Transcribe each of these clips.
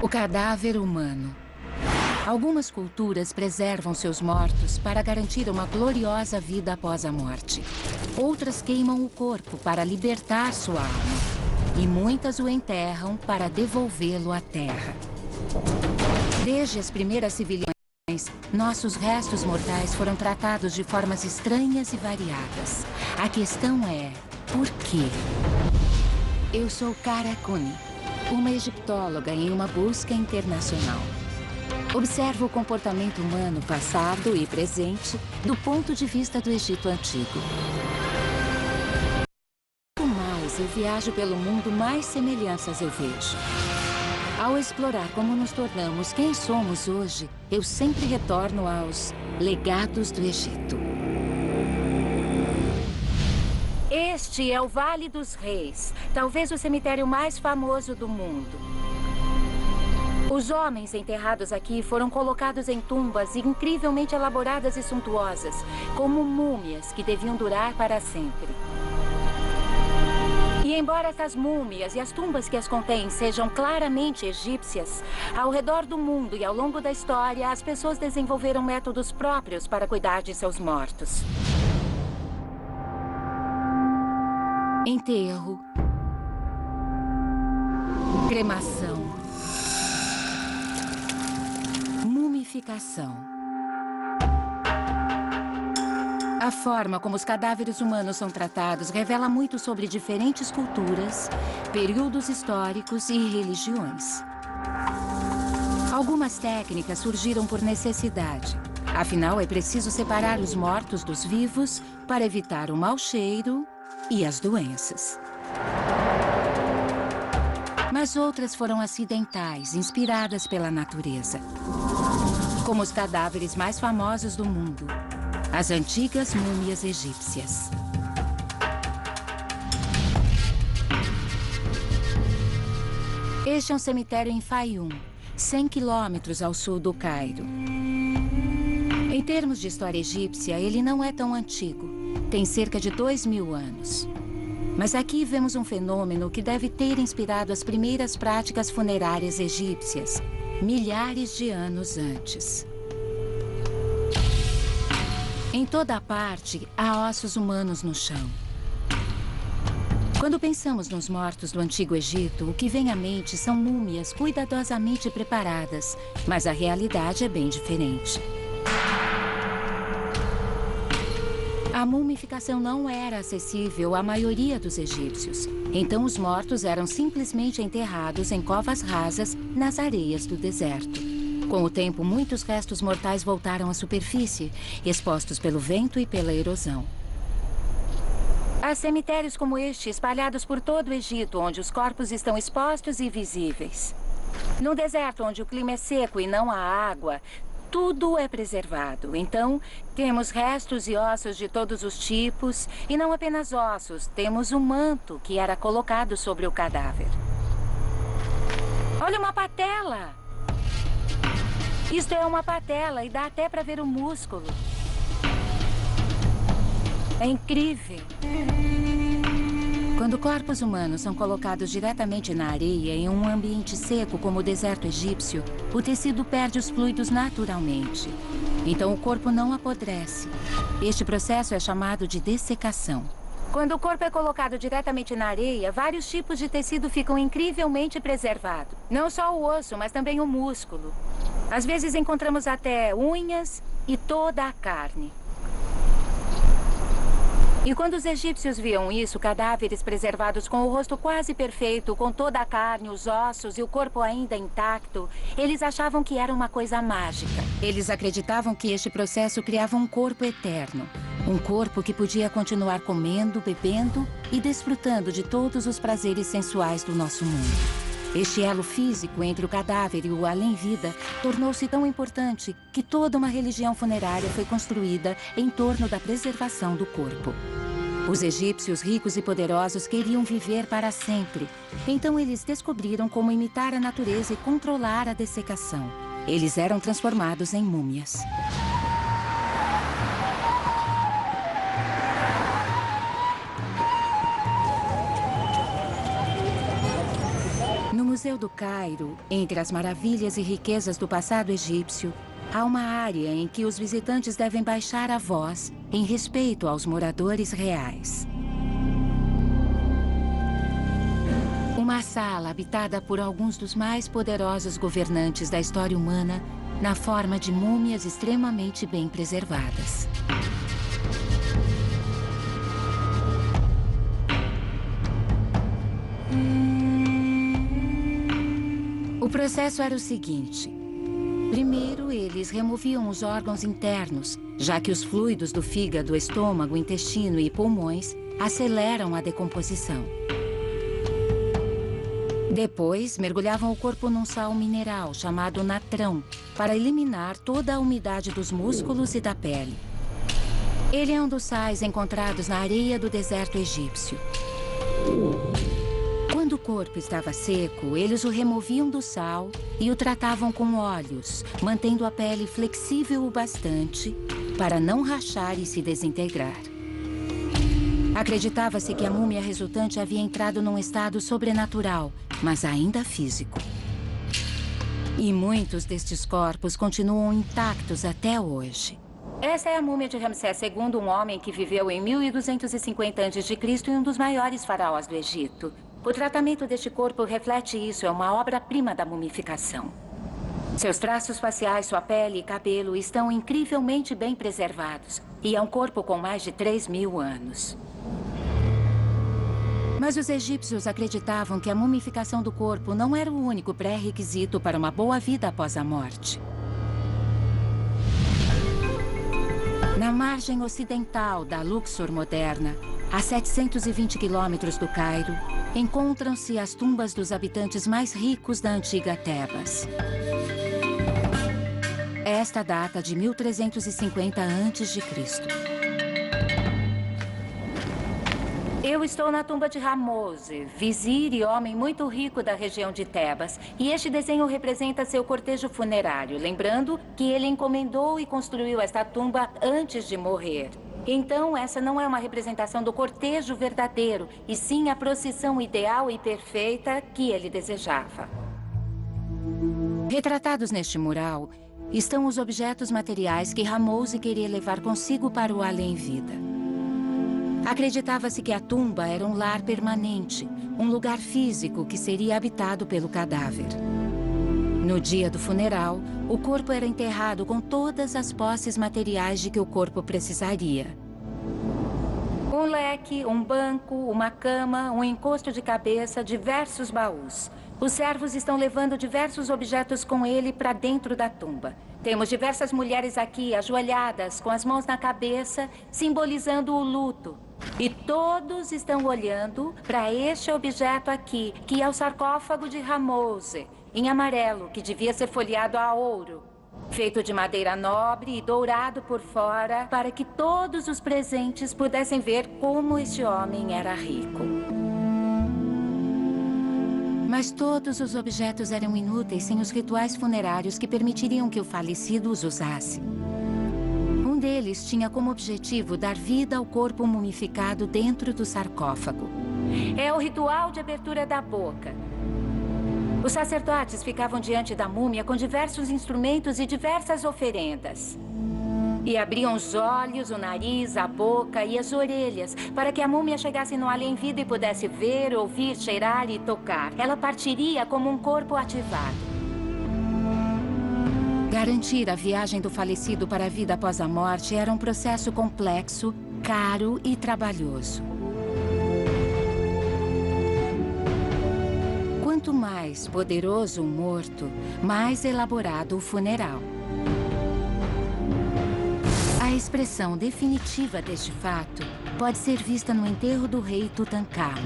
O cadáver humano. Algumas culturas preservam seus mortos para garantir uma gloriosa vida após a morte. Outras queimam o corpo para libertar sua alma. E muitas o enterram para devolvê-lo à terra. Desde as primeiras civilizações, nossos restos mortais foram tratados de formas estranhas e variadas. A questão é, por quê? Eu sou Kara Cooney, uma egiptóloga em uma busca internacional. Observo o comportamento humano passado e presente do ponto de vista do Egito Antigo. Quanto mais eu viajo pelo mundo, mais semelhanças eu vejo. Ao explorar como nos tornamos quem somos hoje, eu sempre retorno aos legados do Egito. Este é o Vale dos Reis, talvez o cemitério mais famoso do mundo. Os homens enterrados aqui foram colocados em tumbas incrivelmente elaboradas e suntuosas, como múmias que deviam durar para sempre. E embora essas múmias e as tumbas que as contêm sejam claramente egípcias, ao redor do mundo e ao longo da história, as pessoas desenvolveram métodos próprios para cuidar de seus mortos. Enterro, cremação, mumificação. A forma como os cadáveres humanos são tratados revela muito sobre diferentes culturas, períodos históricos e religiões. Algumas técnicas surgiram por necessidade. Afinal, é preciso separar os mortos dos vivos para evitar o mau cheiro e as doenças. Mas outras foram acidentais, inspiradas pela natureza. Como os cadáveres mais famosos do mundo, as antigas múmias egípcias. Este é um cemitério em Fayum, 100 quilômetros ao sul do Cairo. Em termos de história egípcia, ele não é tão antigo. Tem cerca de 2000 anos. Mas aqui vemos um fenômeno que deve ter inspirado as primeiras práticas funerárias egípcias, milhares de anos antes. Em toda parte, há ossos humanos no chão. Quando pensamos nos mortos do Antigo Egito, o que vem à mente são múmias cuidadosamente preparadas, mas a realidade é bem diferente. A mumificação não era acessível à maioria dos egípcios. Então os mortos eram simplesmente enterrados em covas rasas nas areias do deserto. Com o tempo, muitos restos mortais voltaram à superfície, expostos pelo vento e pela erosão. Há cemitérios como este espalhados por todo o Egito, onde os corpos estão expostos e visíveis. No deserto, onde o clima é seco e não há água, tudo é preservado. Então, temos restos e ossos de todos os tipos, e não apenas ossos, temos um manto que era colocado sobre o cadáver. Olha uma patela! Isto é uma patela e dá até para ver o músculo. É incrível. Quando corpos humanos são colocados diretamente na areia em um ambiente seco como o deserto egípcio, o tecido perde os fluidos naturalmente. Então o corpo não apodrece. Este processo é chamado de dessecação. Quando o corpo é colocado diretamente na areia, vários tipos de tecido ficam incrivelmente preservados. Não só o osso, mas também o músculo. Às vezes encontramos até unhas e toda a carne. E quando os egípcios viam isso, cadáveres preservados com o rosto quase perfeito, com toda a carne, os ossos e o corpo ainda intacto, eles achavam que era uma coisa mágica. Eles acreditavam que este processo criava um corpo eterno. Um corpo que podia continuar comendo, bebendo e desfrutando de todos os prazeres sensuais do nosso mundo. Este elo físico entre o cadáver e o além-vida tornou-se tão importante que toda uma religião funerária foi construída em torno da preservação do corpo. Os egípcios ricos e poderosos queriam viver para sempre. Então eles descobriram como imitar a natureza e controlar a dessecação. Eles eram transformados em múmias. Museu do Cairo, entre as maravilhas e riquezas do passado egípcio, há uma área em que os visitantes devem baixar a voz em respeito aos moradores reais. Uma sala habitada por alguns dos mais poderosos governantes da história humana, na forma de múmias extremamente bem preservadas. O processo era o seguinte. Primeiro, eles removiam os órgãos internos, já que os fluidos do fígado, estômago, intestino e pulmões aceleram a decomposição. Depois, mergulhavam o corpo num sal mineral chamado natrão, para eliminar toda a umidade dos músculos e da pele. Ele é um dos sais encontrados na areia do deserto egípcio. Quando o corpo estava seco, eles o removiam do sal e o tratavam com óleos, mantendo a pele flexível o bastante para não rachar e se desintegrar. Acreditava-se que a múmia resultante havia entrado num estado sobrenatural, mas ainda físico. E muitos destes corpos continuam intactos até hoje. Essa é a múmia de Ramsés II, um homem que viveu em 1250 a.C. e um dos maiores faraós do Egito. O tratamento deste corpo reflete isso, é uma obra-prima da mumificação. Seus traços faciais, sua pele e cabelo estão incrivelmente bem preservados. E é um corpo com mais de 3.000 anos. Mas os egípcios acreditavam que a mumificação do corpo não era o único pré-requisito para uma boa vida após a morte. Na margem ocidental da Luxor moderna, a 720 quilômetros do Cairo, encontram-se as tumbas dos habitantes mais ricos da antiga Tebas. Esta data de 1350 a.C. Eu estou na tumba de Ramose, vizir e homem muito rico da região de Tebas. E este desenho representa seu cortejo funerário, lembrando que ele encomendou e construiu esta tumba antes de morrer. Então, essa não é uma representação do cortejo verdadeiro, e sim a procissão ideal e perfeita que ele desejava. Retratados neste mural estão os objetos materiais que Ramose queria levar consigo para o além-vida. Acreditava-se que a tumba era um lar permanente, um lugar físico que seria habitado pelo cadáver. No dia do funeral, o corpo era enterrado com todas as posses materiais de que o corpo precisaria. Um leque, um banco, uma cama, um encosto de cabeça, diversos baús. Os servos estão levando diversos objetos com ele para dentro da tumba. Temos diversas mulheres aqui, ajoelhadas, com as mãos na cabeça, simbolizando o luto. E todos estão olhando para este objeto aqui, que é o sarcófago de Ramose, em amarelo, que devia ser folheado a ouro. Feito de madeira nobre e dourado por fora, para que todos os presentes pudessem ver como este homem era rico. Mas todos os objetos eram inúteis sem os rituais funerários que permitiriam que o falecido os usasse. Um deles tinha como objetivo dar vida ao corpo mumificado dentro do sarcófago. É o ritual de abertura da boca. Os sacerdotes ficavam diante da múmia com diversos instrumentos e diversas oferendas. E abriam os olhos, o nariz, a boca e as orelhas para que a múmia chegasse no além-vida e pudesse ver, ouvir, cheirar e tocar. Ela partiria como um corpo ativado. Garantir a viagem do falecido para a vida após a morte era um processo complexo, caro e trabalhoso. Quanto mais poderoso o morto, mais elaborado o funeral. A expressão definitiva deste fato pode ser vista no enterro do rei Tutancâmon.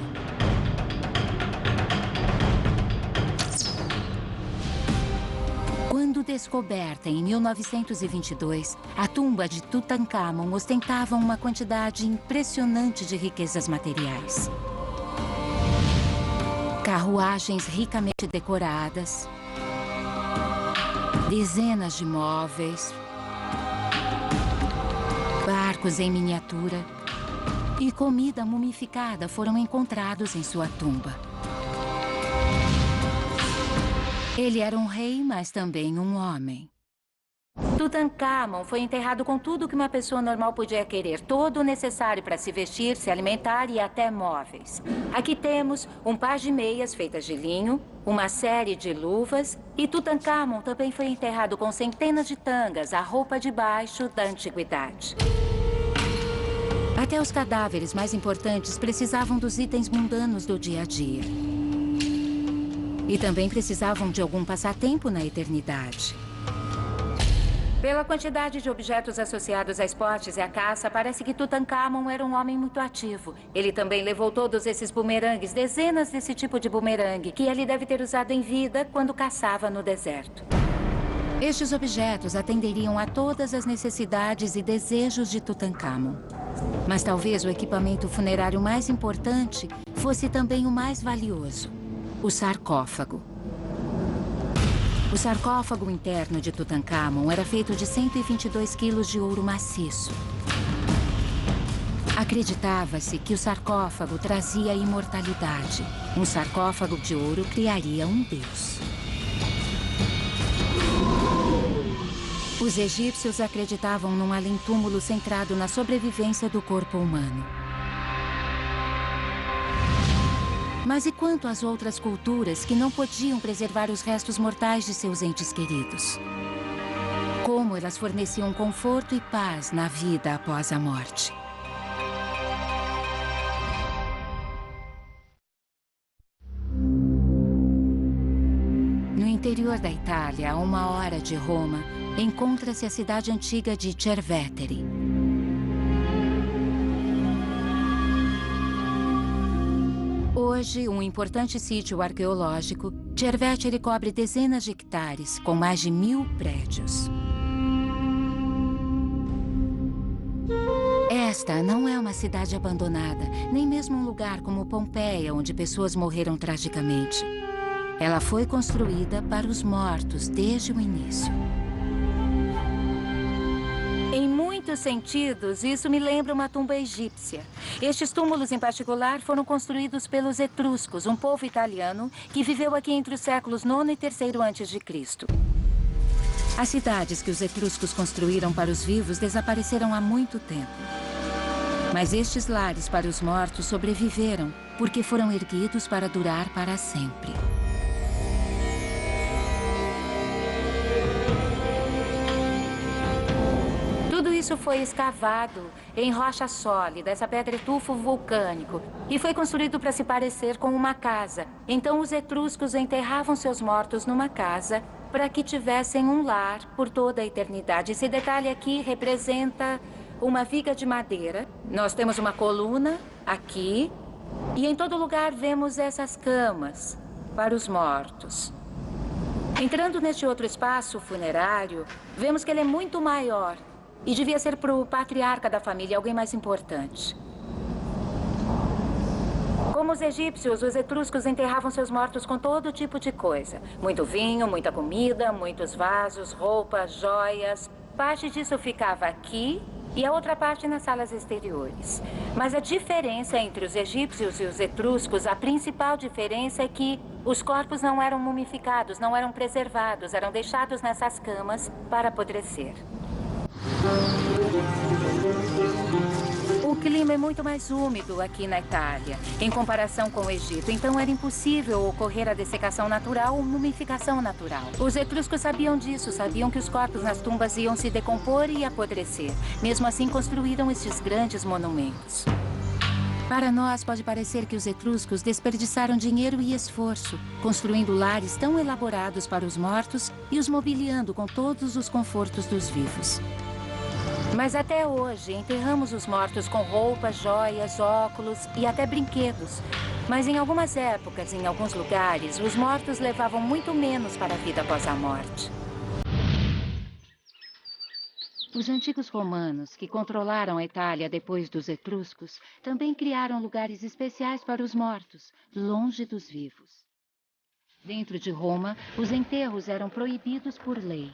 Quando descoberta em 1922, a tumba de Tutancâmon ostentava uma quantidade impressionante de riquezas materiais. Carruagens ricamente decoradas, dezenas de móveis, barcos em miniatura e comida mumificada foram encontrados em sua tumba. Ele era um rei, mas também um homem. Tutancâmon foi enterrado com tudo que uma pessoa normal podia querer. Todo o necessário para se vestir, se alimentar e até móveis. Aqui temos um par de meias feitas de linho, uma série de luvas. E Tutancâmon também foi enterrado com centenas de tangas, a roupa de baixo da antiguidade. Até os cadáveres mais importantes precisavam dos itens mundanos do dia a dia. E também precisavam de algum passatempo na eternidade. Pela quantidade de objetos associados a esportes e à caça, parece que Tutancâmon era um homem muito ativo. Ele também levou todos esses bumerangues, dezenas desse tipo de bumerangue, que ele deve ter usado em vida quando caçava no deserto. Estes objetos atenderiam a todas as necessidades e desejos de Tutancâmon. Mas talvez o equipamento funerário mais importante fosse também o mais valioso: o sarcófago. O sarcófago interno de Tutancâmon era feito de 122 quilos de ouro maciço. Acreditava-se que o sarcófago trazia imortalidade. Um sarcófago de ouro criaria um deus. Os egípcios acreditavam num além-túmulo centrado na sobrevivência do corpo humano. Mas e quanto às outras culturas que não podiam preservar os restos mortais de seus entes queridos? Como elas forneciam conforto e paz na vida após a morte? No interior da Itália, a 1 hora de Roma, encontra-se a cidade antiga de Cerveteri. Hoje, um importante sítio arqueológico, Cerveteri cobre dezenas de hectares, com mais de 1000 prédios. Esta não é uma cidade abandonada, nem mesmo um lugar como Pompeia, onde pessoas morreram tragicamente. Ela foi construída para os mortos desde o início. Em muitos sentidos, isso me lembra uma tumba egípcia. Estes túmulos em particular foram construídos pelos etruscos, um povo italiano que viveu aqui entre os séculos IX e III a.C. As cidades que os etruscos construíram para os vivos desapareceram há muito tempo. Mas estes lares para os mortos sobreviveram porque foram erguidos para durar para sempre. Tudo isso foi escavado em rocha sólida, essa pedra é tufo vulcânico, e foi construído para se parecer com uma casa. Então os etruscos enterravam seus mortos numa casa para que tivessem um lar por toda a eternidade. Esse detalhe aqui representa uma viga de madeira. Nós temos uma coluna aqui, e em todo lugar vemos essas camas para os mortos. Entrando neste outro espaço funerário, vemos que ele é muito maior. E devia ser para o patriarca da família, alguém mais importante. Como os egípcios, os etruscos enterravam seus mortos com todo tipo de coisa. Muito vinho, muita comida, muitos vasos, roupas, joias. Parte disso ficava aqui e a outra parte nas salas exteriores. Mas a diferença entre os egípcios e os etruscos, a principal diferença é que os corpos não eram mumificados, não eram preservados, eram deixados nessas camas para apodrecer. O clima é muito mais úmido aqui na Itália, em comparação com o Egito. Então era impossível ocorrer a dessecação natural ou mumificação natural. Os etruscos sabiam disso, sabiam que os corpos nas tumbas iam se decompor e apodrecer. Mesmo assim, construíram estes grandes monumentos. Para nós, pode parecer que os etruscos desperdiçaram dinheiro e esforço, construindo lares tão elaborados para os mortos e os mobiliando com todos os confortos dos vivos. Mas até hoje, enterramos os mortos com roupas, joias, óculos e até brinquedos. Mas em algumas épocas, em alguns lugares, os mortos levavam muito menos para a vida após a morte. Os antigos romanos, que controlaram a Itália depois dos etruscos, também criaram lugares especiais para os mortos, longe dos vivos. Dentro de Roma, os enterros eram proibidos por lei.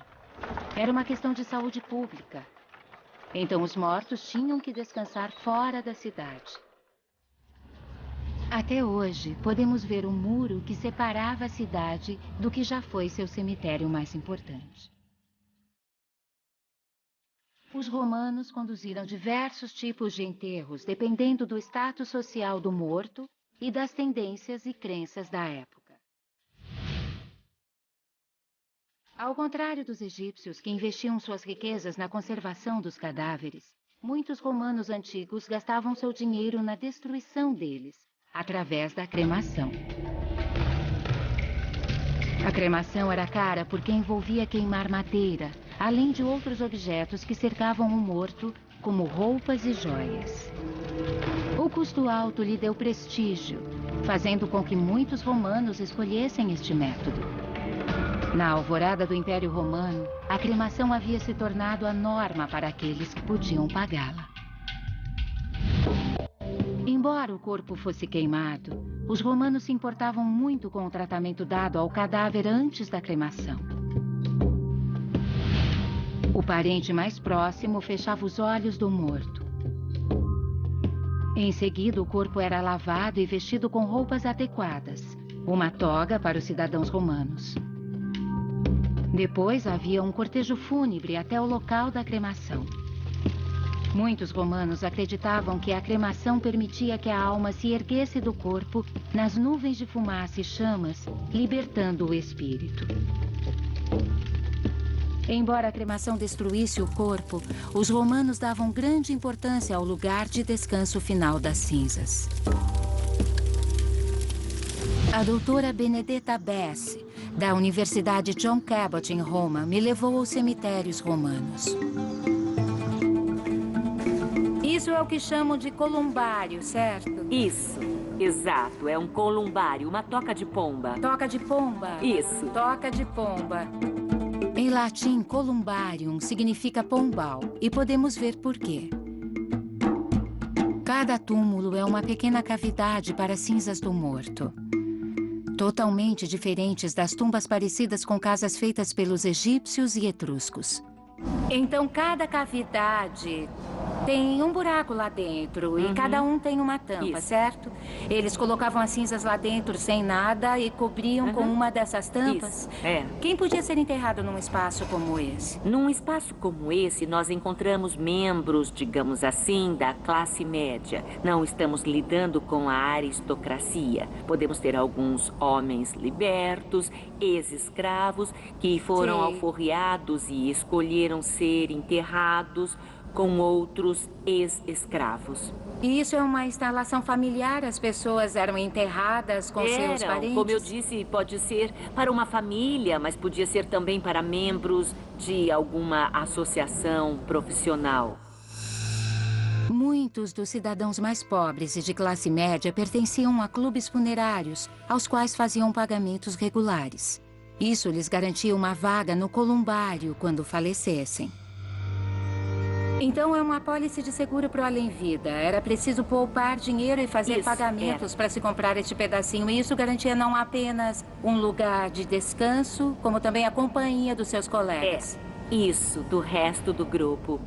Era uma questão de saúde pública. Então os mortos tinham que descansar fora da cidade. Até hoje, podemos ver o muro que separava a cidade do que já foi seu cemitério mais importante. Os romanos conduziram diversos tipos de enterros, dependendo do status social do morto e das tendências e crenças da época. Ao contrário dos egípcios, que investiam suas riquezas na conservação dos cadáveres, muitos romanos antigos gastavam seu dinheiro na destruição deles, através da cremação. A cremação era cara porque envolvia queimar madeira, além de outros objetos que cercavam o morto, como roupas e joias. O custo alto lhe deu prestígio, fazendo com que muitos romanos escolhessem este método. Na alvorada do Império Romano, a cremação havia se tornado a norma para aqueles que podiam pagá-la. Embora o corpo fosse queimado, os romanos se importavam muito com o tratamento dado ao cadáver antes da cremação. O parente mais próximo fechava os olhos do morto. Em seguida, o corpo era lavado e vestido com roupas adequadas, uma toga para os cidadãos romanos. Depois havia um cortejo fúnebre até o local da cremação. Muitos romanos acreditavam que a cremação permitia que a alma se erguesse do corpo nas nuvens de fumaça e chamas, libertando o espírito. Embora a cremação destruísse o corpo, os romanos davam grande importância ao lugar de descanso final das cinzas. A doutora Benedetta Bessi, da Universidade John Cabot em Roma, me levou aos cemitérios romanos. Isso é o que chamam de columbário, certo? Isso, exato. É um columbário, uma toca de pomba. Toca de pomba? Isso. Toca de pomba. Em latim, columbarium significa pombal, e podemos ver por quê. Cada túmulo é uma pequena cavidade para cinzas do morto. Totalmente diferentes das tumbas parecidas com casas feitas pelos egípcios e etruscos. Então, cada cavidade tem um buraco lá dentro e cada um tem uma tampa, certo? Eles colocavam as cinzas lá dentro sem nada e cobriam com uma dessas tampas. Isso, é. Quem podia ser enterrado num espaço como esse? Num espaço como esse, nós encontramos membros, digamos assim, da classe média. Não estamos lidando com a aristocracia. Podemos ter alguns homens libertos, ex-escravos, que foram alforriados e escolheram ser enterrados com outros ex-escravos. E isso é uma instalação familiar? As pessoas eram enterradas com seus parentes? Como eu disse, pode ser para uma família, mas podia ser também para membros de alguma associação profissional. Muitos dos cidadãos mais pobres e de classe média pertenciam a clubes funerários, aos quais faziam pagamentos regulares. Isso lhes garantia uma vaga no columbário quando falecessem. Então é uma apólice de seguro para o além-vida. Era preciso poupar dinheiro e fazer pagamentos para se comprar este pedacinho. E isso garantia não apenas um lugar de descanso, como também a companhia dos seus colegas. Isso, do resto do grupo.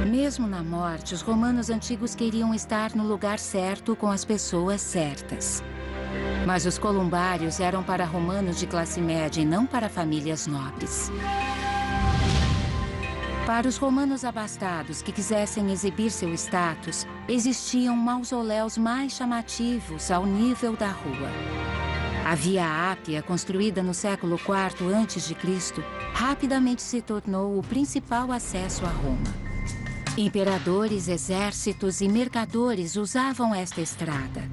Mesmo na morte, os romanos antigos queriam estar no lugar certo com as pessoas certas. Mas os columbários eram para romanos de classe média e não para famílias nobres. Para os romanos abastados que quisessem exibir seu status, existiam mausoléus mais chamativos ao nível da rua. A Via Ápia, construída no século IV a.C., rapidamente se tornou o principal acesso a Roma. Imperadores, exércitos e mercadores usavam esta estrada.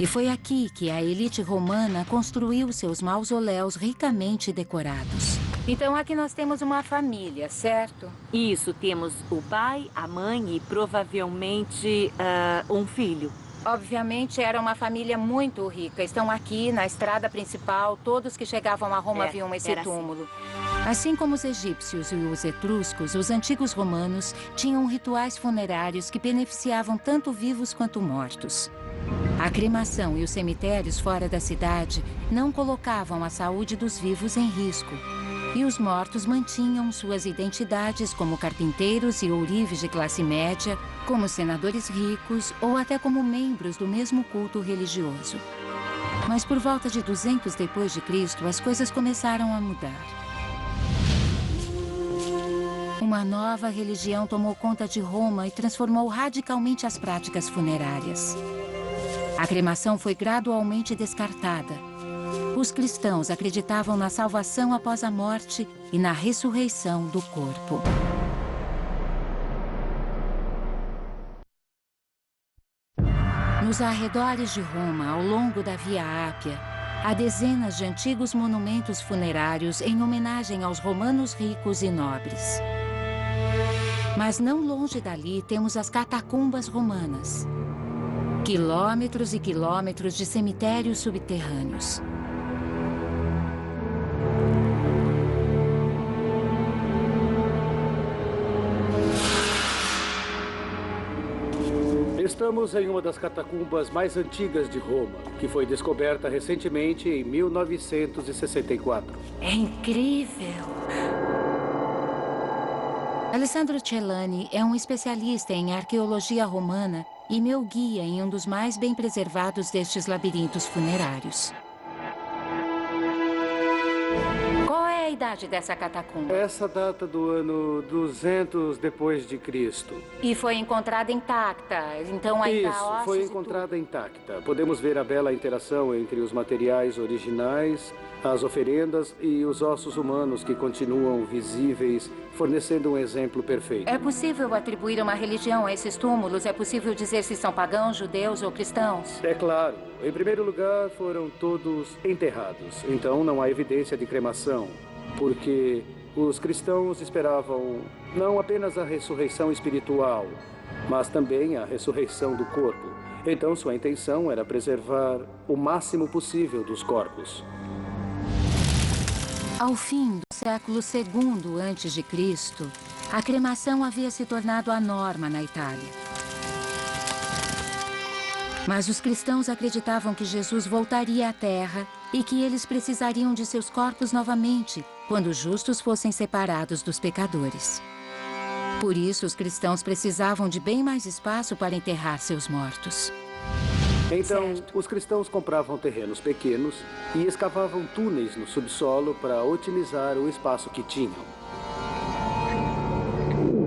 E foi aqui que a elite romana construiu seus mausoléus ricamente decorados. Então aqui nós temos uma família, certo? Isso, temos o pai, a mãe e provavelmente um filho. Obviamente era uma família muito rica. Estão aqui na estrada principal, todos que chegavam a Roma viam esse túmulo. Assim como os egípcios e os etruscos, os antigos romanos tinham rituais funerários que beneficiavam tanto vivos quanto mortos. A cremação e os cemitérios fora da cidade não colocavam a saúde dos vivos em risco. E os mortos mantinham suas identidades como carpinteiros e ourives de classe média, como senadores ricos ou até como membros do mesmo culto religioso. Mas por volta de 200 depois de Cristo, as coisas começaram a mudar. Uma nova religião tomou conta de Roma e transformou radicalmente as práticas funerárias. A cremação foi gradualmente descartada. Os cristãos acreditavam na salvação após a morte e na ressurreição do corpo. Nos arredores de Roma, ao longo da Via Ápia, há dezenas de antigos monumentos funerários em homenagem aos romanos ricos e nobres. Mas não longe dali temos as catacumbas romanas. Quilômetros e quilômetros de cemitérios subterrâneos. Estamos em uma das catacumbas mais antigas de Roma, que foi descoberta recentemente em 1964. É incrível! Alessandro Celani é um especialista em arqueologia romana e meu guia em um dos mais bem preservados destes labirintos funerários. Qual é a idade dessa catacumba? Essa data do ano 200 depois de Cristo. E foi encontrada intacta, então ainda há Isso, ossos foi e encontrada intacta. Podemos ver a bela interação entre os materiais originais, as oferendas e os ossos humanos que continuam visíveis, fornecendo um exemplo perfeito. É possível atribuir uma religião a esses túmulos? É possível dizer se são pagãos, judeus ou cristãos? É claro. Em primeiro lugar, foram todos enterrados. Então, não há evidência de cremação, porque os cristãos esperavam não apenas a ressurreição espiritual, mas também a ressurreição do corpo. Então, sua intenção era preservar o máximo possível dos corpos. Ao fim do século II a.C., a cremação havia se tornado a norma na Itália. Mas os cristãos acreditavam que Jesus voltaria à Terra e que eles precisariam de seus corpos novamente, quando os justos fossem separados dos pecadores. Por isso, os cristãos precisavam de bem mais espaço para enterrar seus mortos. Então, Certo. os cristãos compravam terrenos pequenos e escavavam túneis no subsolo para otimizar o espaço que tinham.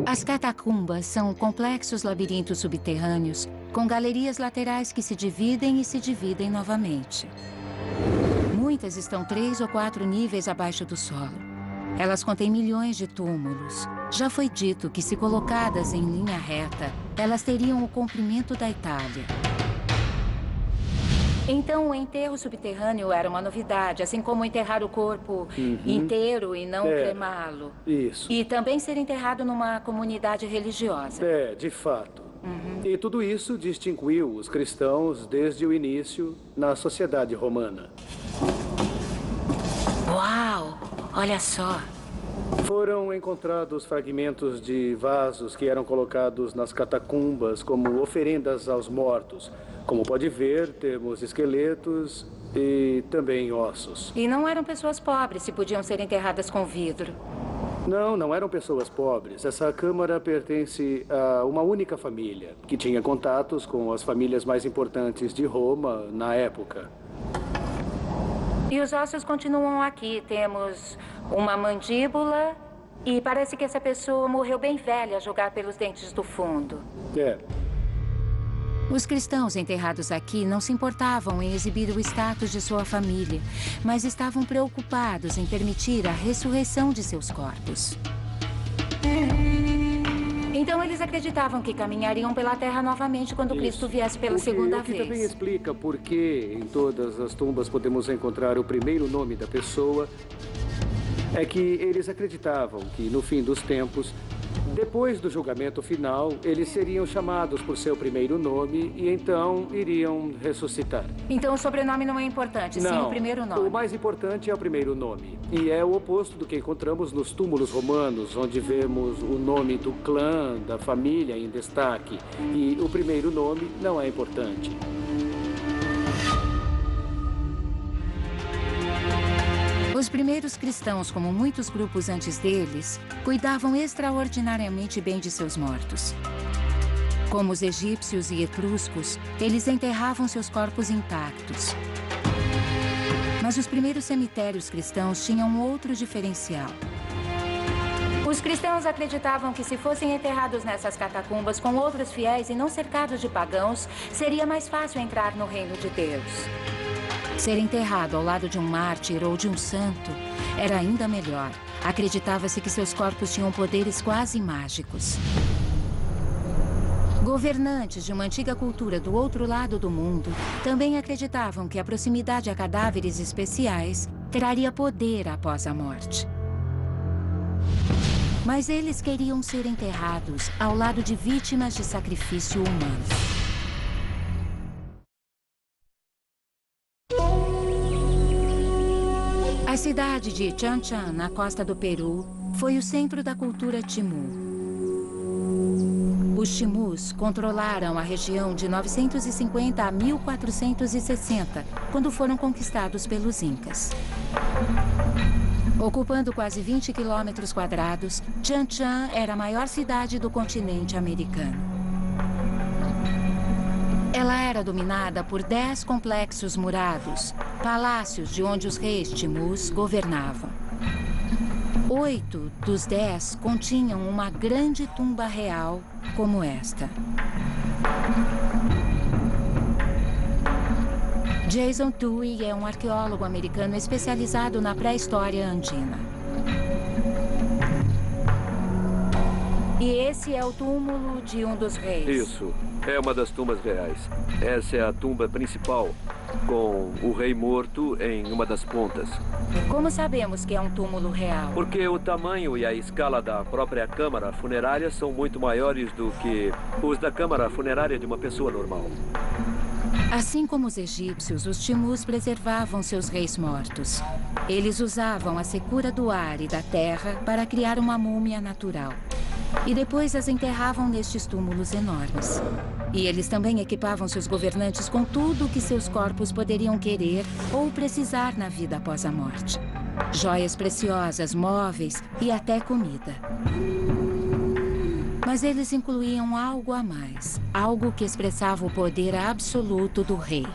As catacumbas são complexos labirintos subterrâneos com galerias laterais que se dividem e se dividem novamente. Muitas estão 3 ou 4 níveis abaixo do solo. Elas contêm milhões de túmulos. Já foi dito que, se colocadas em linha reta, elas teriam o comprimento da Itália. Então, o enterro subterrâneo era uma novidade, assim como enterrar o corpo inteiro e não cremá-lo. Isso. E também ser enterrado numa comunidade religiosa. É, de fato. E tudo isso distinguiu os cristãos desde o início na sociedade romana. Uau! Olha só! Foram encontrados fragmentos de vasos que eram colocados nas catacumbas como oferendas aos mortos. Como pode ver, temos esqueletos e também ossos. E não eram pessoas pobres se podiam ser enterradas com vidro. Não, não eram pessoas pobres. Essa câmara pertence a uma única família, que tinha contatos com as famílias mais importantes de Roma na época. E os ossos continuam aqui. Temos uma mandíbula e parece que essa pessoa morreu bem velha a jogar pelos dentes do fundo. É. Os cristãos enterrados aqui não se importavam em exibir o status de sua família, mas estavam preocupados em permitir a ressurreição de seus corpos. Então eles acreditavam que caminhariam pela terra novamente quando Cristo viesse pela segunda O que também vez. explica por que em todas as tumbas podemos encontrar o primeiro nome da pessoa é que eles acreditavam que no fim dos tempos, depois do julgamento final, eles seriam chamados por seu primeiro nome e então iriam ressuscitar. Então o sobrenome não é importante, sim o primeiro nome. O mais importante é o primeiro nome. E é o oposto do que encontramos nos túmulos romanos, onde vemos o nome do clã, da família em destaque. E o primeiro nome não é importante. Os primeiros cristãos, como muitos grupos antes deles, cuidavam extraordinariamente bem de seus mortos. Como os egípcios e etruscos, eles enterravam seus corpos intactos. Mas os primeiros cemitérios cristãos tinham um outro diferencial. Os cristãos acreditavam que se fossem enterrados nessas catacumbas com outros fiéis e não cercados de pagãos, seria mais fácil entrar no reino de Deus. Ser enterrado ao lado de um mártir ou de um santo era ainda melhor. Acreditava-se que seus corpos tinham poderes quase mágicos. Governantes de uma antiga cultura do outro lado do mundo também acreditavam que a proximidade a cadáveres especiais traria poder após a morte. Mas eles queriam ser enterrados ao lado de vítimas de sacrifício humano. A cidade de Chan Chan, na costa do Peru, foi o centro da cultura Timur. Os Timus controlaram a região de 950 a 1460, quando foram conquistados pelos Incas. Ocupando quase 20 quilômetros quadrados, Chan Chan era a maior cidade do continente americano. Ela era dominada por 10 complexos murados, palácios de onde os reis Timus governavam. 8 dos 10 continham uma grande tumba real como esta. Jason Dewey é um arqueólogo americano especializado na pré-história andina. E esse é o túmulo de um dos reis. Isso. É uma das tumbas reais. Essa é a tumba principal, com o rei morto em uma das pontas. Como sabemos que é um túmulo real? Porque o tamanho e a escala da própria câmara funerária são muito maiores do que os da câmara funerária de uma pessoa normal. Assim como os egípcios, os Timus preservavam seus reis mortos. Eles usavam a secura do ar e da terra para criar uma múmia natural. E depois as enterravam nestes túmulos enormes. E eles também equipavam seus governantes com tudo o que seus corpos poderiam querer ou precisar na vida após a morte. Joias preciosas, móveis e até comida. Mas eles incluíam algo a mais. Algo que expressava o poder absoluto do rei.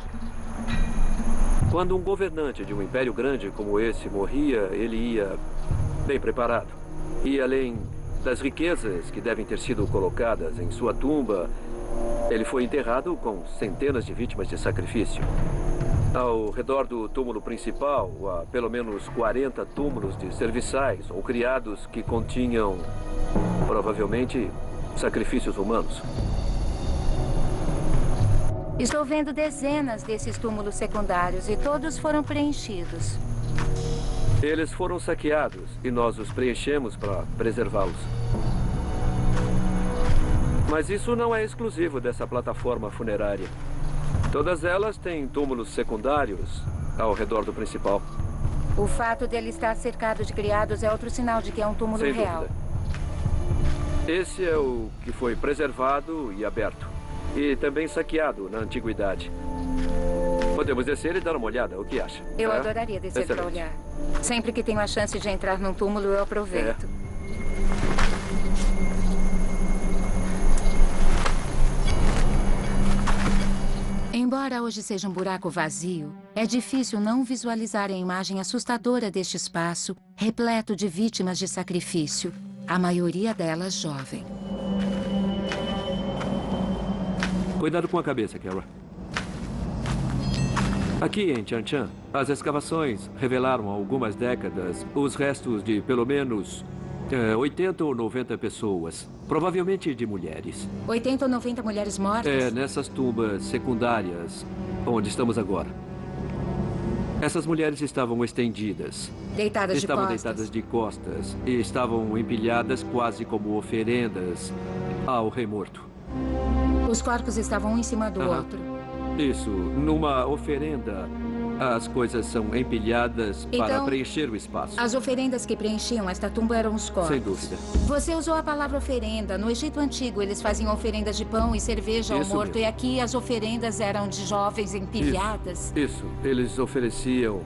Quando um governante de um império grande como esse morria, ele ia bem preparado. E além das riquezas que devem ter sido colocadas em sua tumba, ele foi enterrado com centenas de vítimas de sacrifício. Ao redor do túmulo principal, há pelo menos 40 túmulos de serviçais ou criados que continham, provavelmente, sacrifícios humanos. Estou vendo dezenas desses túmulos secundários e todos foram preenchidos. Eles foram saqueados e nós os preenchemos para preservá-los. Mas isso não é exclusivo dessa plataforma funerária. Todas elas têm túmulos secundários ao redor do principal. O fato dele estar cercado de criados é outro sinal de que é um túmulo Sem real. dúvida. Esse é o que foi preservado e aberto. E também saqueado na antiguidade. Podemos descer e dar uma olhada, o que acha? Eu adoraria descer para olhar. Sempre que tenho a chance de entrar num túmulo, eu aproveito. Embora hoje seja um buraco vazio, é difícil não visualizar a imagem assustadora deste espaço, repleto de vítimas de sacrifício, a maioria delas jovem. Cuidado com a cabeça, Kara. Aqui em Chan Chan, as escavações revelaram há algumas décadas os restos de pelo menos 80 ou 90 pessoas, provavelmente de mulheres. 80 ou 90 mulheres mortas? Nessas tumbas secundárias, onde estamos agora. Essas mulheres estavam estendidas. Deitadas de costas? Estavam deitadas de costas e estavam empilhadas quase como oferendas ao rei morto. Os corpos estavam um em cima do outro? Isso. Numa oferenda, as coisas são empilhadas para Então, preencher o espaço. As oferendas que preenchiam esta tumba eram os corpos? Sem dúvida. Você usou a palavra oferenda. No Egito Antigo, eles faziam oferendas de pão e cerveja ao Isso morto. mesmo. E aqui as oferendas eram de jovens empilhadas? Isso. Eles ofereciam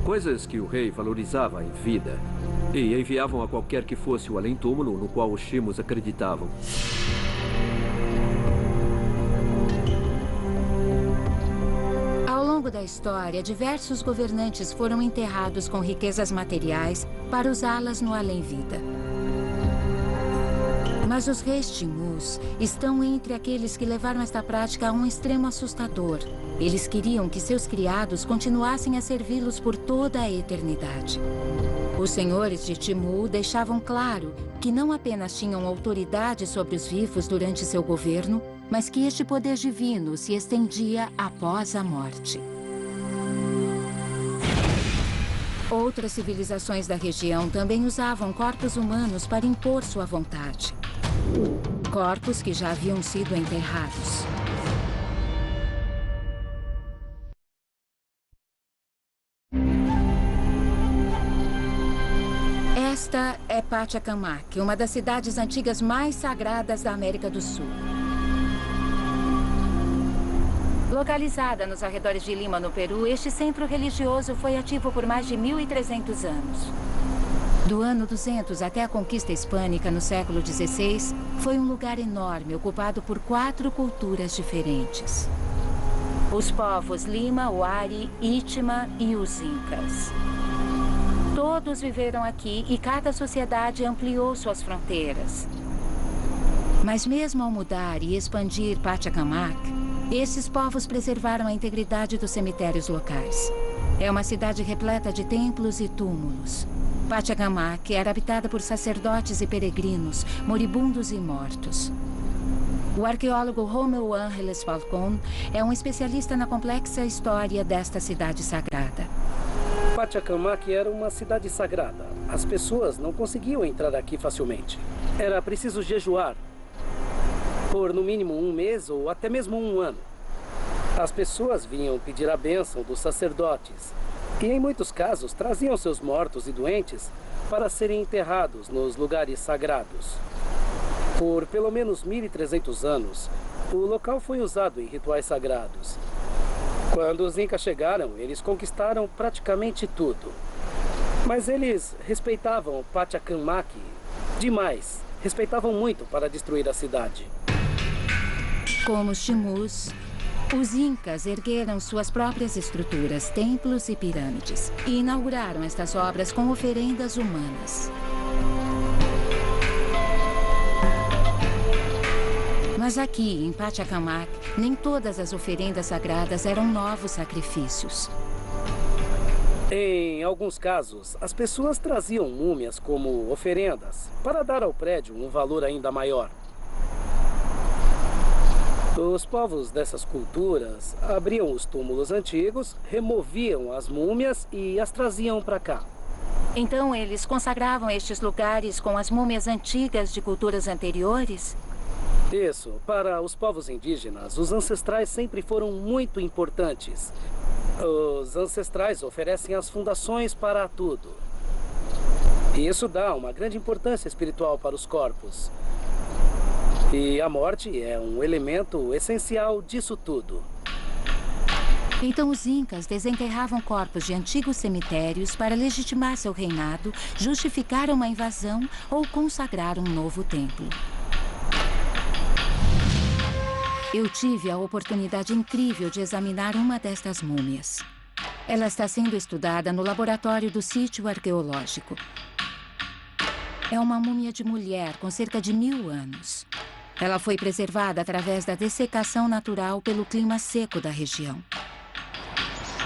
Coisas que o rei valorizava em vida. E enviavam a qualquer que fosse o além-túmulo no qual os Shimos acreditavam. Ao longo da história, diversos governantes foram enterrados com riquezas materiais para usá-las no além-vida. Mas os reis Timus estão entre aqueles que levaram esta prática a um extremo assustador. Eles queriam que seus criados continuassem a servi-los por toda a eternidade. Os senhores de Timu deixavam claro que não apenas tinham autoridade sobre os vivos durante seu governo, mas que este poder divino se estendia após a morte. Outras civilizações da região também usavam corpos humanos para impor sua vontade. Corpos que já haviam sido enterrados. Esta é Pachacamac, uma das cidades antigas mais sagradas da América do Sul. Localizada nos arredores de Lima, no Peru, este centro religioso foi ativo por mais de 1.300 anos. Do ano 200 até a conquista hispânica no século XVI, foi um lugar enorme, ocupado por 4 culturas diferentes. Os povos Lima, Wari, Itima e os Incas. Todos viveram aqui e cada sociedade ampliou suas fronteiras. Mas mesmo ao mudar e expandir Pachacamac, esses povos preservaram a integridade dos cemitérios locais. É uma cidade repleta de templos e túmulos. Pachacamac era habitada por sacerdotes e peregrinos, moribundos e mortos. O arqueólogo Romeu Ángeles Falcón é um especialista na complexa história desta cidade sagrada. Pachacamac era uma cidade sagrada. As pessoas não conseguiam entrar aqui facilmente. Era preciso jejuar por no mínimo 1 mês ou até mesmo 1 ano. As pessoas vinham pedir a bênção dos sacerdotes e, em muitos casos, traziam seus mortos e doentes para serem enterrados nos lugares sagrados. Por pelo menos 1.300 anos, o local foi usado em rituais sagrados. Quando os Incas chegaram, eles conquistaram praticamente tudo. Mas eles respeitavam Pachacamac demais. Respeitavam muito para destruir a cidade. Como os Timus, os Incas ergueram suas próprias estruturas, templos e pirâmides, e inauguraram estas obras com oferendas humanas. Mas aqui, em Pachacamac, nem todas as oferendas sagradas eram novos sacrifícios. Em alguns casos, as pessoas traziam múmias como oferendas para dar ao prédio um valor ainda maior. Os povos dessas culturas abriam os túmulos antigos, removiam as múmias e as traziam para cá. Então eles consagravam estes lugares com as múmias antigas de culturas anteriores? Isso. Para os povos indígenas, os ancestrais sempre foram muito importantes. Os ancestrais oferecem as fundações para tudo. E isso dá uma grande importância espiritual para os corpos. E a morte é um elemento essencial disso tudo. Então os Incas desenterravam corpos de antigos cemitérios para legitimar seu reinado, justificar uma invasão ou consagrar um novo templo. Eu tive a oportunidade incrível de examinar uma destas múmias. Ela está sendo estudada no laboratório do sítio arqueológico. É uma múmia de mulher com cerca de 1000 anos. Ela foi preservada através da dessecação natural pelo clima seco da região.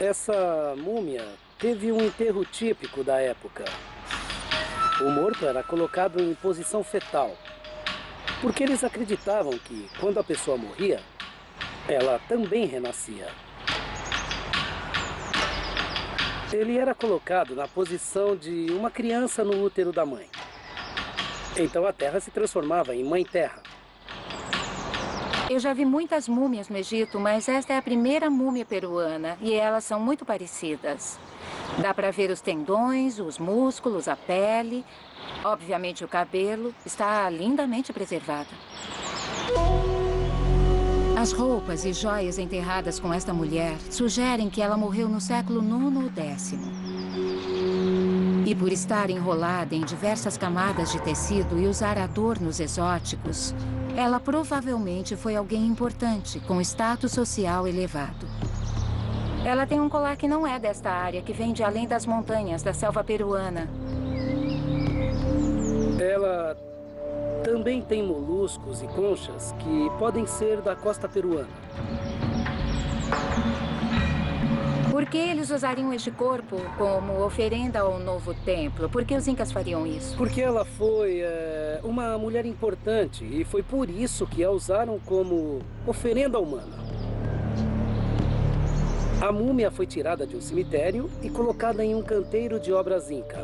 Essa múmia teve um enterro típico da época. O morto era colocado em posição fetal, porque eles acreditavam que, quando a pessoa morria, ela também renascia. Ele era colocado na posição de uma criança no útero da mãe. Então a terra se transformava em mãe terra. Eu já vi muitas múmias no Egito, mas esta é a primeira múmia peruana e elas são muito parecidas. Dá para ver os tendões, os músculos, a pele. Obviamente o cabelo está lindamente preservado. As roupas e joias enterradas com esta mulher sugerem que ela morreu no século IX ou X. E por estar enrolada em diversas camadas de tecido e usar adornos exóticos, ela provavelmente foi alguém importante, com status social elevado. Ela tem um colar que não é desta área, que vem de além das montanhas da selva peruana. Ela também tem moluscos e conchas que podem ser da costa peruana. Por que eles usariam este corpo como oferenda ao novo templo? Por que os incas fariam isso? Porque ela foi uma mulher importante e foi por isso que a usaram como oferenda humana. A múmia foi tirada de um cemitério e colocada em um canteiro de obras inca.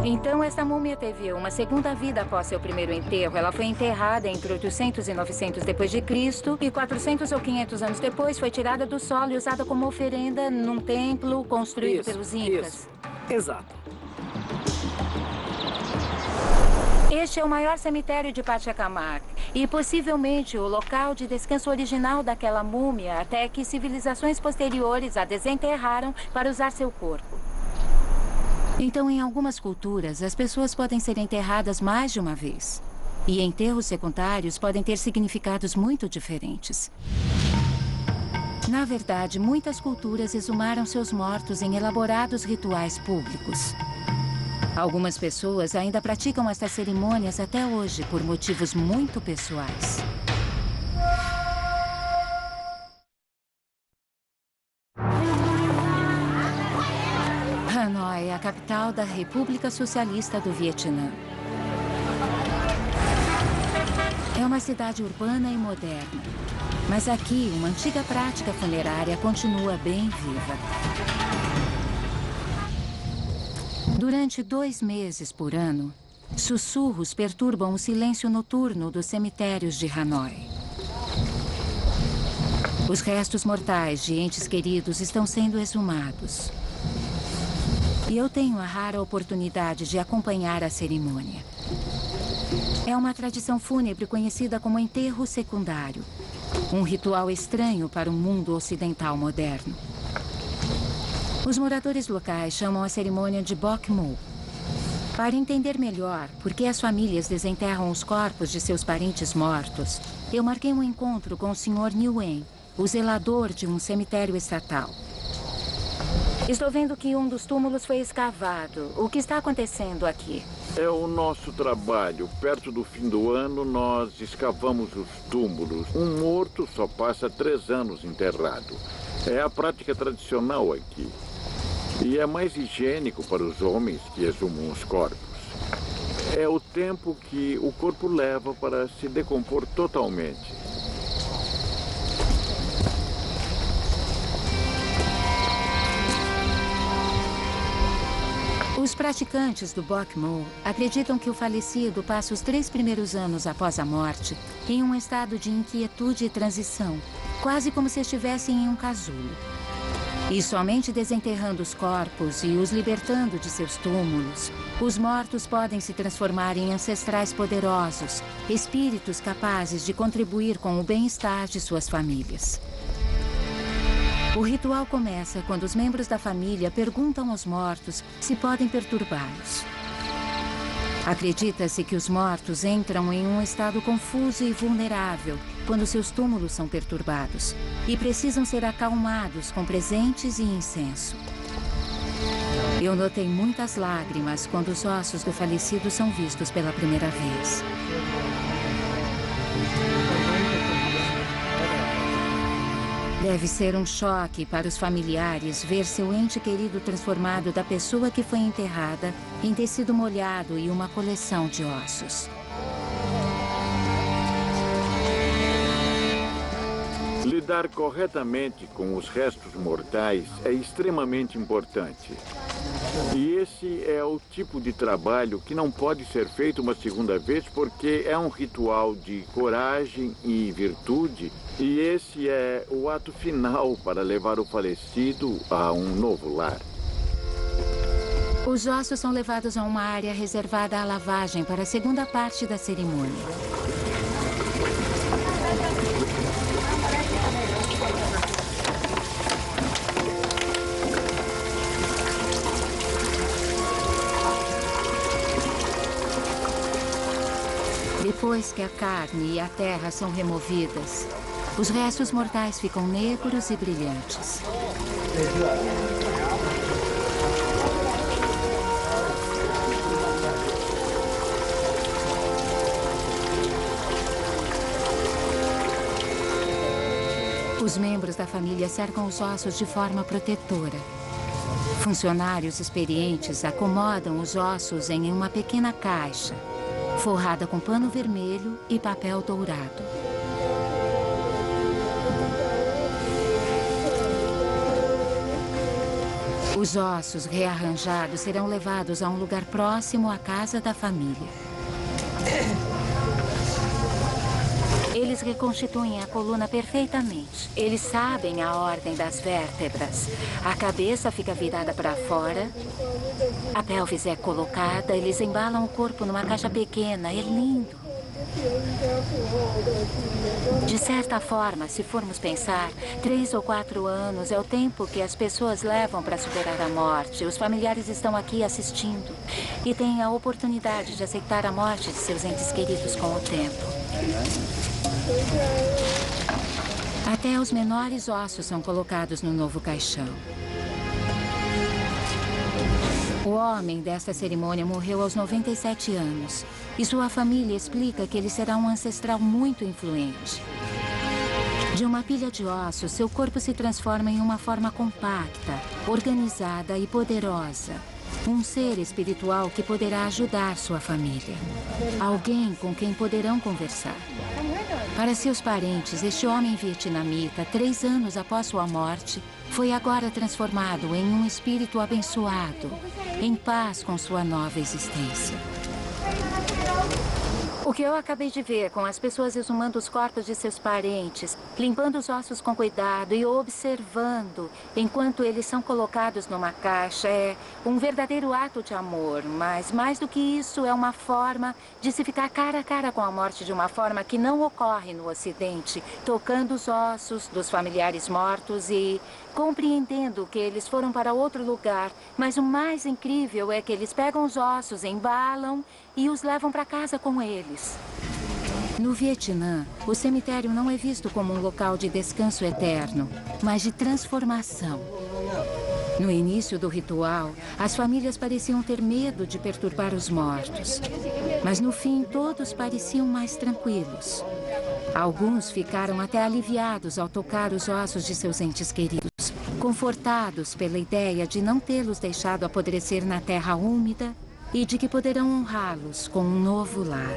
Então, esta múmia teve uma segunda vida após seu primeiro enterro. Ela foi enterrada entre 800 e 900 depois de Cristo e 400 ou 500 anos depois foi tirada do solo e usada como oferenda num templo construído pelos incas. Isso, exato. Este é o maior cemitério de Pachacamac e possivelmente o local de descanso original daquela múmia até que civilizações posteriores a desenterraram para usar seu corpo. Então, em algumas culturas, as pessoas podem ser enterradas mais de uma vez. E enterros secundários podem ter significados muito diferentes. Na verdade, muitas culturas exumaram seus mortos em elaborados rituais públicos. Algumas pessoas ainda praticam estas cerimônias até hoje por motivos muito pessoais. Hanoi é a capital da República Socialista do Vietnã. É uma cidade urbana e moderna. Mas aqui, uma antiga prática funerária continua bem viva. Durante 2 meses por ano, sussurros perturbam o silêncio noturno dos cemitérios de Hanoi. Os restos mortais de entes queridos estão sendo exumados. E eu tenho a rara oportunidade de acompanhar a cerimônia. É uma tradição fúnebre conhecida como enterro secundário. Um ritual estranho para o mundo ocidental moderno. Os moradores locais chamam a cerimônia de Bok Mo. Para entender melhor por que as famílias desenterram os corpos de seus parentes mortos, eu marquei um encontro com o Sr. Nguyen, o zelador de um cemitério estatal. Estou vendo que um dos túmulos foi escavado. O que está acontecendo aqui? É o nosso trabalho. Perto do fim do ano, nós escavamos os túmulos. Um morto só passa 3 anos enterrado. É a prática tradicional aqui. E é mais higiênico para os homens que exumam os corpos. É o tempo que o corpo leva para se decompor totalmente. Os praticantes do Bok Mo acreditam que o falecido passa os 3 primeiros anos após a morte em um estado de inquietude e transição, quase como se estivessem em um casulo. E somente desenterrando os corpos e os libertando de seus túmulos, os mortos podem se transformar em ancestrais poderosos, espíritos capazes de contribuir com o bem-estar de suas famílias. O ritual começa quando os membros da família perguntam aos mortos se podem perturbá-los. Acredita-se que os mortos entram em um estado confuso e vulnerável quando seus túmulos são perturbados e precisam ser acalmados com presentes e incenso. Eu notei muitas lágrimas quando os ossos do falecido são vistos pela primeira vez. Deve ser um choque para os familiares ver seu ente querido transformado da pessoa que foi enterrada em tecido molhado e uma coleção de ossos. Lidar corretamente com os restos mortais é extremamente importante. E esse é o tipo de trabalho que não pode ser feito uma segunda vez porque é um ritual de coragem e virtude. E esse é o ato final para levar o falecido a um novo lar. Os ossos são levados a uma área reservada à lavagem para a segunda parte da cerimônia. Depois que a carne e a terra são removidas, os restos mortais ficam negros e brilhantes. Os membros da família cercam os ossos de forma protetora. Funcionários experientes acomodam os ossos em uma pequena caixa, forrada com pano vermelho e papel dourado. Os ossos rearranjados serão levados a um lugar próximo à casa da família. Eles reconstituem a coluna perfeitamente. Eles sabem a ordem das vértebras. A cabeça fica virada para fora. A pelvis é colocada. Eles embalam o corpo numa caixa pequena. É lindo. De certa forma, se formos pensar, 3 ou 4 anos é o tempo que as pessoas levam para superar a morte. Os familiares estão aqui assistindo e têm a oportunidade de aceitar a morte de seus entes queridos com o tempo. Até os menores ossos são colocados no novo caixão. O homem desta cerimônia morreu aos 97 anos. E sua família explica que ele será um ancestral muito influente. De uma pilha de ossos, seu corpo se transforma em uma forma compacta, organizada e poderosa. Um ser espiritual que poderá ajudar sua família. Alguém com quem poderão conversar. Para seus parentes, este homem vietnamita, 3 anos após sua morte, foi agora transformado em um espírito abençoado, em paz com sua nova existência. O que eu acabei de ver com as pessoas exumando os corpos de seus parentes, limpando os ossos com cuidado e observando enquanto eles são colocados numa caixa é um verdadeiro ato de amor. Mas mais do que isso, é uma forma de se ficar cara a cara com a morte de uma forma que não ocorre no Ocidente, tocando os ossos dos familiares mortos e compreendendo que eles foram para outro lugar. Mas o mais incrível é que eles pegam os ossos, embalam e os levam para casa com eles. No Vietnã, o cemitério não é visto como um local de descanso eterno, mas de transformação. No início do ritual, as famílias pareciam ter medo de perturbar os mortos. Mas no fim, todos pareciam mais tranquilos. Alguns ficaram até aliviados ao tocar os ossos de seus entes queridos, confortados pela ideia de não tê-los deixado apodrecer na terra úmida e de que poderão honrá-los com um novo lar.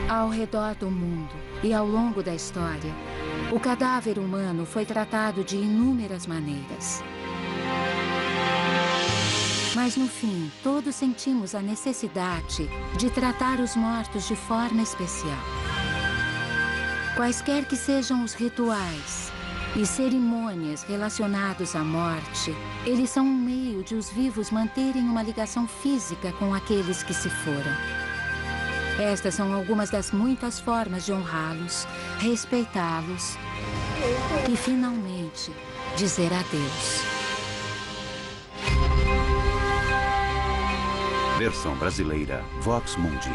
Ao redor do mundo e ao longo da história, o cadáver humano foi tratado de inúmeras maneiras. Mas no fim, todos sentimos a necessidade de tratar os mortos de forma especial. Quaisquer que sejam os rituais e cerimônias relacionados à morte, eles são um meio de os vivos manterem uma ligação física com aqueles que se foram. Estas são algumas das muitas formas de honrá-los, respeitá-los e, finalmente, dizer adeus. Versão brasileira, Vox Mundi.